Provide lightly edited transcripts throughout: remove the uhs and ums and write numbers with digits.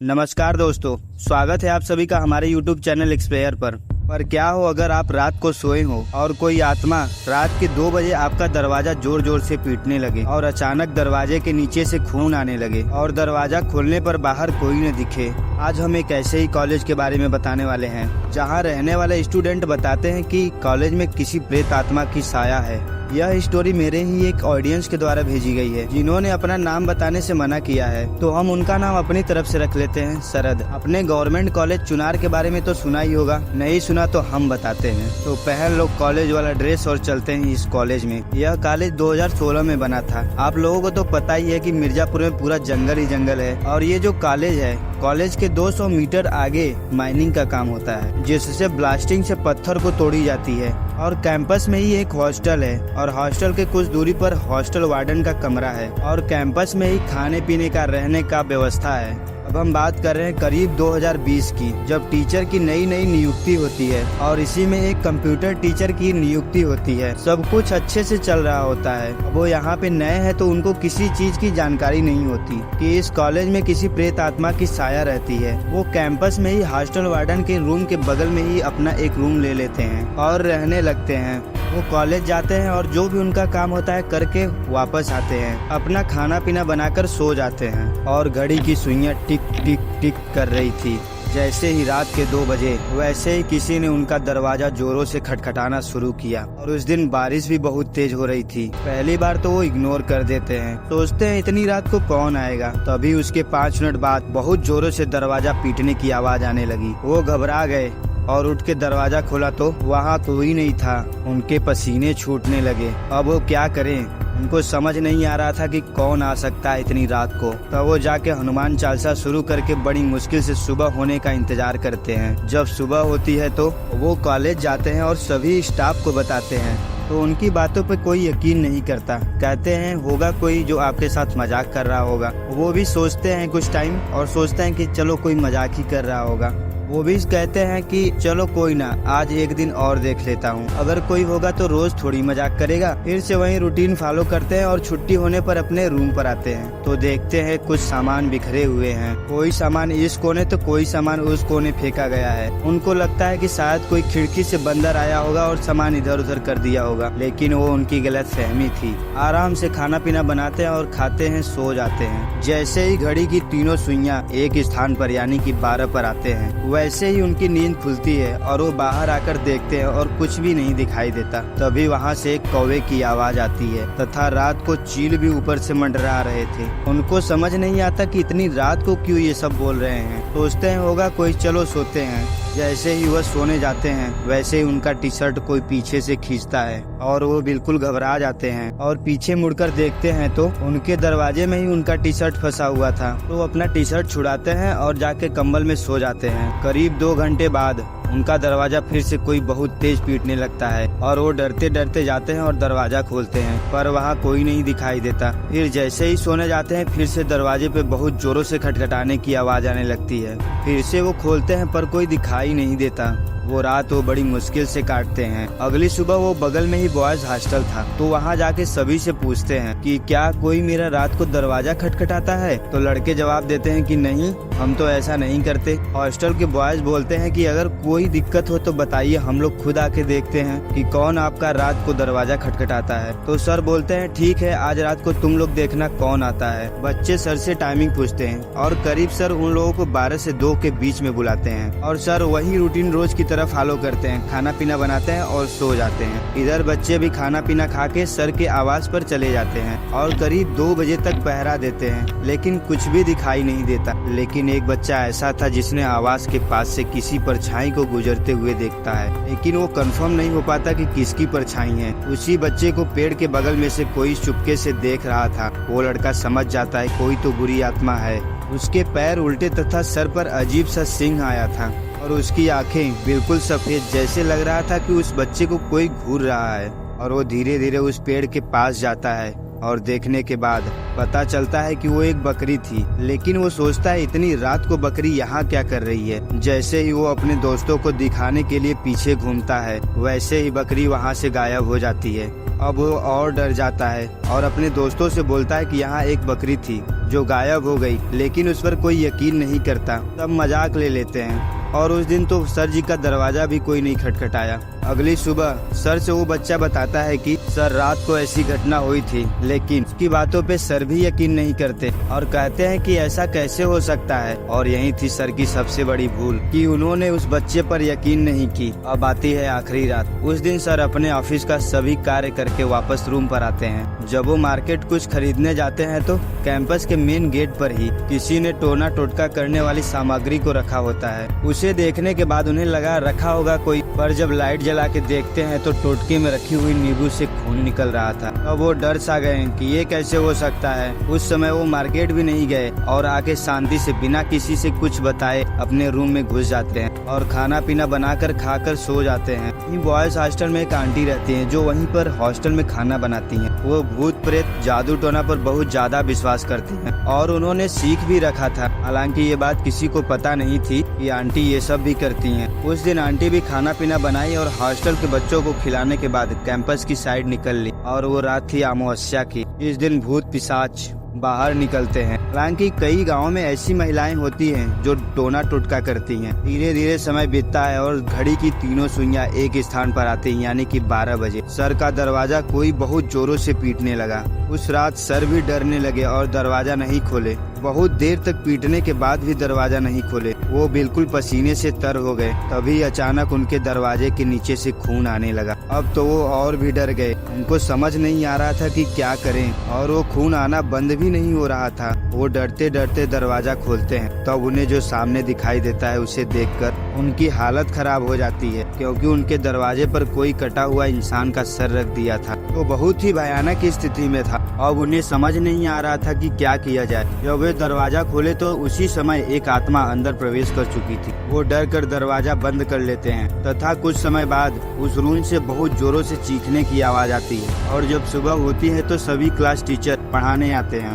नमस्कार दोस्तों, स्वागत है आप सभी का हमारे YouTube चैनल एक्सप्लेयर पर क्या हो अगर आप रात को सोए हो और कोई आत्मा रात के 2 बजे आपका दरवाजा जोर जोर से पीटने लगे और अचानक दरवाजे के नीचे से खून आने लगे और दरवाजा खोलने पर बाहर कोई न दिखे। आज हम एक ऐसे ही कॉलेज के बारे में बताने वाले हैं जहां रहने वाले स्टूडेंट बताते हैं कि कॉलेज में किसी प्रेत आत्मा की साया है। यह स्टोरी मेरे ही एक ऑडियंस के द्वारा भेजी गई है जिन्होंने अपना नाम बताने से मना किया है, तो हम उनका नाम अपनी तरफ से रख लेते हैं, शरद। अपने गवर्नमेंट कॉलेज चुनार के बारे में तो सुना ही होगा, नहीं सुना तो हम बताते हैं। तो पहन लो कॉलेज वाला ड्रेस और चलते हैं इस कॉलेज में। यह कॉलेज 2016 में बना था। आप लोगों को तो पता ही है कि मिर्जापुर में पूरा जंगल ही जंगल है और ये जो कॉलेज है, कॉलेज के 200 मीटर आगे माइनिंग का काम होता है, जिससे ब्लास्टिंग से पत्थर को तोड़ी जाती है। और कैंपस में ही एक हॉस्टल है और हॉस्टल के कुछ दूरी पर हॉस्टल वार्डन का कमरा है और कैंपस में ही खाने पीने का रहने का व्यवस्था है। अब हम बात कर रहे हैं करीब 2020 की, जब टीचर की नई नियुक्ति होती है और इसी में एक कंप्यूटर टीचर की नियुक्ति होती है। सब कुछ अच्छे से चल रहा होता है। अब वो यहाँ पे नए हैं तो उनको किसी चीज की जानकारी नहीं होती कि इस कॉलेज में किसी प्रेत आत्मा की साया रहती है। वो कैंपस में ही हॉस्टल वार्डन के रूम के बगल में ही अपना एक रूम ले लेते हैं और रहने लगते हैं। वो कॉलेज जाते हैं और जो भी उनका काम होता है करके वापस आते हैं, अपना खाना पीना बनाकर सो जाते हैं। और घड़ी की सुइयां टिक टिक टिक कर रही थी। जैसे ही रात के 2 बजे वैसे ही किसी ने उनका दरवाजा जोरों से खटखटाना शुरू किया और उस दिन बारिश भी बहुत तेज हो रही थी। पहली बार तो वो इग्नोर कर देते हैं, सोचते हैं इतनी रात को कौन आएगा। तभी उसके 5 मिनट बाद बहुत जोरों से दरवाजा पीटने की आवाज आने लगी। वो घबरा गए और उठ के दरवाजा खोला तो वहाँ कोई नहीं था। उनके पसीने छूटने लगे। अब वो क्या करें, उनको समझ नहीं आ रहा था कि कौन आ सकता है इतनी रात को। तब वो जाके हनुमान चालीसा शुरू करके बड़ी मुश्किल से सुबह होने का इंतजार करते हैं। जब सुबह होती है तो वो कॉलेज जाते हैं और सभी स्टाफ को बताते हैं, तो उनकी बातों पे कोई यकीन नहीं करता। कहते हैं होगा कोई जो आपके साथ मजाक कर रहा होगा। वो भी सोचते हैं कुछ टाइम और सोचते हैं कि चलो कोई मजाक ही कर रहा होगा। वो भी कहते हैं कि चलो कोई ना, आज एक दिन और देख लेता हूँ, अगर कोई होगा तो रोज थोड़ी मजाक करेगा। फिर से वही रूटीन फॉलो करते हैं और छुट्टी होने पर अपने रूम पर आते हैं तो देखते हैं कुछ सामान बिखरे हुए हैं। कोई सामान इस कोने तो कोई सामान उस कोने फेंका गया है। उनको लगता है कि शायद कोई खिड़की से बंदर आया होगा और सामान इधर उधर कर दिया होगा, लेकिन वो उनकी गलत फहमी थी। आराम से खाना पीना बनाते हैं और खाते हैं, सो जाते हैं। जैसे ही घड़ी की तीनों सुइयां एक स्थान पर यानी कि 12 पर आते हैं, वैसे ही उनकी नींद खुलती है और वो बाहर आकर देखते हैं और कुछ भी नहीं दिखाई देता। तभी वहाँ से एक कौवे की आवाज आती है तथा रात को चील भी ऊपर से मंडरा रहे थे। उनको समझ नहीं आता कि इतनी रात को क्यों ये सब बोल रहे हैं। सोचते हैं होगा कोई, चलो सोते हैं। जैसे ही वह सोने जाते हैं वैसे ही उनका टी शर्ट कोई पीछे से खींचता है और वो बिल्कुल घबरा जाते हैं और पीछे मुड़कर देखते हैं तो उनके दरवाजे में ही उनका टी शर्ट फंसा हुआ था। तो अपना टी शर्ट छुड़ाते हैं और जाके कंबल में सो जाते हैं। करीब 2 घंटे बाद उनका दरवाजा फिर से कोई बहुत तेज पीटने लगता है और वो डरते डरते जाते हैं और दरवाजा खोलते हैं, पर वहाँ कोई नहीं दिखाई देता। फिर जैसे ही सोने जाते हैं फिर से दरवाजे पे बहुत जोरों से खटखटाने की आवाज आने लगती है। फिर से वो खोलते हैं पर कोई दिखाई नहीं देता। वो रात वो बड़ी मुश्किल से काटते हैं। अगली सुबह वो बगल में ही बॉयज हॉस्टल था तो वहाँ जाके सभी से पूछते हैं कि क्या कोई मेरा रात को दरवाजा खटखटाता है। तो लड़के जवाब देते हैं कि नहीं, हम तो ऐसा नहीं करते। हॉस्टल के बॉयज बोलते हैं कि अगर कोई दिक्कत हो तो बताइए, हम लोग खुद आके देखते हैं कि कौन आपका रात को दरवाजा खटखटाता है। तो सर बोलते हैं ठीक है, आज रात को तुम लोग देखना कौन आता है। बच्चे सर से टाइमिंग पूछते हैं और करीब सर उन लोगों को 12 से 2 के बीच में बुलाते हैं और सर वही रूटीन रोज की तरह फॉलो करते हैं, खाना पीना बनाते हैं और सो जाते हैं। इधर बच्चे भी खाना पीना खा के सर के आवाज पर चले जाते हैं और करीब 2 बजे तक पहरा देते हैं, लेकिन कुछ भी दिखाई नहीं देता। लेकिन एक बच्चा ऐसा था जिसने आवाज के पास से किसी परछाई को गुजरते हुए देखता है, लेकिन वो कंफर्म नहीं हो पाता कि किसकी परछाई है। उसी बच्चे को पेड़ के बगल में से कोई चुपके से देख रहा था। वो लड़का समझ जाता है कोई तो बुरी आत्मा है। उसके पैर उल्टे तथा सर पर अजीब सा सिंह आया था और उसकी आंखें बिल्कुल सफेद, जैसे लग रहा था कि उस बच्चे को कोई घूर रहा है। और वो धीरे धीरे उस पेड़ के पास जाता है और देखने के बाद पता चलता है कि वो एक बकरी थी। लेकिन वो सोचता है इतनी रात को बकरी यहाँ क्या कर रही है। जैसे ही वो अपने दोस्तों को दिखाने के लिए पीछे घूमता है वैसे ही बकरी वहाँ से गायब हो जाती है। अब वो और डर जाता है और अपने दोस्तों से बोलता है कि यहाँ एक बकरी थी जो गायब हो गई, लेकिन उस पर कोई यकीन नहीं करता। सब मजाक ले लेते हैं और उस दिन तो सर जी का दरवाजा भी कोई नहीं खटखटाया। अगली सुबह सर से वो बच्चा बताता है कि सर रात को ऐसी घटना हुई थी, लेकिन उसकी बातों पे सर भी यकीन नहीं करते और कहते हैं कि ऐसा कैसे हो सकता है। और यही थी सर की सबसे बड़ी भूल कि उन्होंने उस बच्चे पर यकीन नहीं की। अब आती है आखिरी रात। उस दिन सर अपने ऑफिस का सभी कार्य करके वापस रूम पर आते हैं। जब वो मार्केट कुछ खरीदने जाते हैं तो कैंपस के मेन गेट पर ही किसी ने टोना टोटका करने वाली सामग्री को रखा होता है। उसे देखने के बाद उन्हें लगा रखा होगा कोई, पर जब लाइट जला के देखते हैं तो टोटके में रखी हुई नींबू से खून निकल रहा था। अब वो डर सा गए कि ये कैसे हो सकता है। उस समय वो मार्केट भी नहीं गए और आके शांति से बिना किसी से कुछ बताए अपने रूम में घुस जाते हैं और खाना पीना बनाकर खाकर सो जाते हैं। बॉयज हॉस्टल में एक आंटी रहती है जो वहीं पर हॉस्टल में खाना बनाती है। वो भूत प्रेत जादू टोना पर बहुत ज्यादा विश्वास करती है और उन्होंने सीख भी रखा था। हालांकि ये बात किसी को पता नहीं थी कि आंटी ये सब भी करती हैं। उस दिन आंटी भी खाना पीना बनाई और हॉस्टल के बच्चों को खिलाने के बाद कैंपस की साइड निकल ली। और वो रात थी अमावस्या की। इस दिन भूत पिशाच बाहर निकलते हैं। हालांकि कई गांवों में ऐसी महिलाएं होती हैं जो टोना टोटका करती हैं। धीरे धीरे समय बीतता है और घड़ी की तीनों सुइयां एक स्थान पर आती हैं, यानी कि 12 बजे। सर का दरवाजा कोई बहुत जोरों से पीटने लगा। उस रात सर भी डरने लगे और दरवाजा नहीं खोले। बहुत देर तक पीटने के बाद भी दरवाजा नहीं खोले। वो बिल्कुल पसीने से तर हो गए। तभी अचानक उनके दरवाजे के नीचे से खून आने लगा। अब तो वो और भी डर गए। उनको समझ नहीं आ रहा था कि क्या करें और वो खून आना बंद भी नहीं हो रहा था। वो डरते डरते दरवाजा खोलते हैं, तब उन्हें जो सामने दिखाई देता है उसे देखकर उनकी हालत खराब हो जाती है, क्योंकि उनके दरवाजे पर कोई कटा हुआ इंसान का सर रख दिया था। वो बहुत ही भयानक स्थिति में था। अब उन्हें समझ नहीं आ रहा था कि क्या किया जाए। जब वे दरवाजा खोले तो उसी समय एक आत्मा अंदर प्रवेश कर चुकी थी। वो डर कर दरवाजा बंद कर लेते हैं तथा कुछ समय बाद उस रूम से बहुत जोरों से चीखने की आवाज आती है। और जब सुबह होती है तो सभी क्लास टीचर पढ़ाने आते हैं।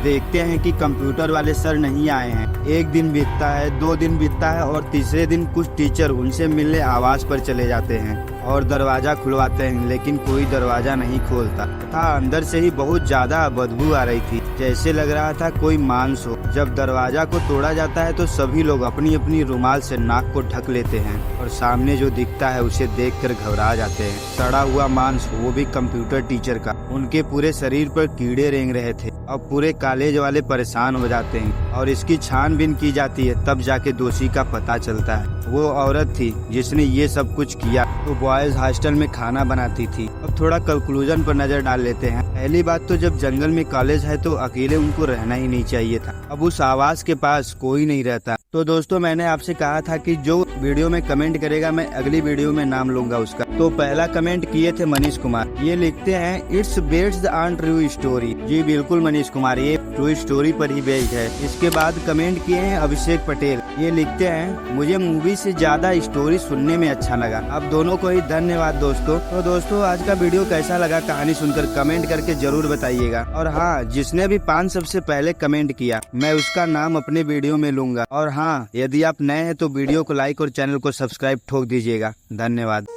देखते हैं कि कंप्यूटर वाले सर नहीं आए हैं। एक दिन बीतता है, 2 दिन बीतता है और तीसरे दिन कुछ टीचर उनसे मिलने आवाज पर चले जाते हैं और दरवाजा खुलवाते हैं, लेकिन कोई दरवाजा नहीं खोलता तथा अंदर से ही बहुत ज्यादा बदबू आ रही थी, जैसे लग रहा था कोई मांस हो। जब दरवाजा को तोड़ा जाता है तो सभी लोग अपनी अपनी रुमाल से नाक को ढक लेते हैं और सामने जो दिखता है उसे देखकर घबरा जाते हैं। सड़ा हुआ मांस, वो भी कंप्यूटर टीचर का। उनके पूरे शरीर पर कीड़े रेंग रहे थे। अब पूरे कॉलेज वाले परेशान हो जाते हैं और इसकी छानबीन की जाती है। तब जाके दोषी का पता चलता है। वो औरत थी जिसने ये सब कुछ किया। तो बॉयज हॉस्टल में खाना बनाती थी। अब थोड़ा कंक्लूजन पर नजर डाल लेते हैं। पहली बात तो जब जंगल में कॉलेज है तो अकेले उनको रहना ही नहीं चाहिए था। अब उस आवाज के पास कोई नहीं रहता। तो दोस्तों, मैंने आपसे कहा था कि जो वीडियो में कमेंट करेगा मैं अगली वीडियो में नाम लूंगा उसका। तो पहला कमेंट किए थे मनीष कुमार। ये लिखते हैं it's based on true story. जी बिल्कुल मनीष कुमार, ये ट्रू स्टोरी पर ही बेस्ड है। इसके बाद कमेंट किए हैं अभिषेक पटेल। ये लिखते हैं मुझे मूवी से ज्यादा स्टोरी सुनने में अच्छा लगा। अब दोनों को ही धन्यवाद दोस्तों। तो दोस्तों, आज का वीडियो कैसा लगा कहानी सुनकर कमेंट करके जरूर बताइएगा। और हाँ, जिसने भी 5 सबसे पहले कमेंट किया मैं उसका नाम अपने वीडियो में लूंगा। और हाँ, यदि आप नए हैं तो वीडियो को लाइक और चैनल को सब्सक्राइब ठोक दीजिएगा। धन्यवाद।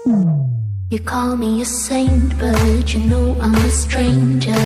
You call me a saint, but you know I'm a stranger.